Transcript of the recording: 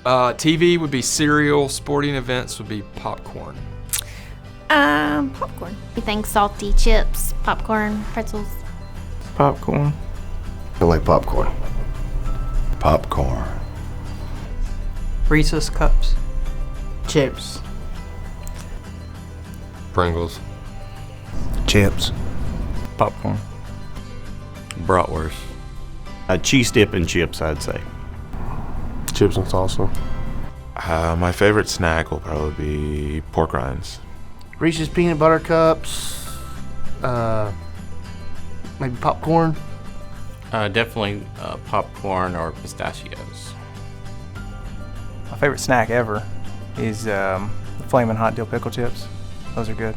TV would be cereal. Sporting events would be popcorn. Popcorn. Anything salty, chips, popcorn, pretzels. Popcorn. I like popcorn. Popcorn. Reese's Cups. Chips. Pringles. Chips. Popcorn. Bratwurst. Cheese dip and chips, I'd say. Chips and salsa. My favorite snack will probably be pork rinds. Reese's Peanut Butter Cups. Maybe popcorn. Definitely popcorn or pistachios. My favorite snack ever is the Flamin' Hot Dill Pickle Chips. Those are good.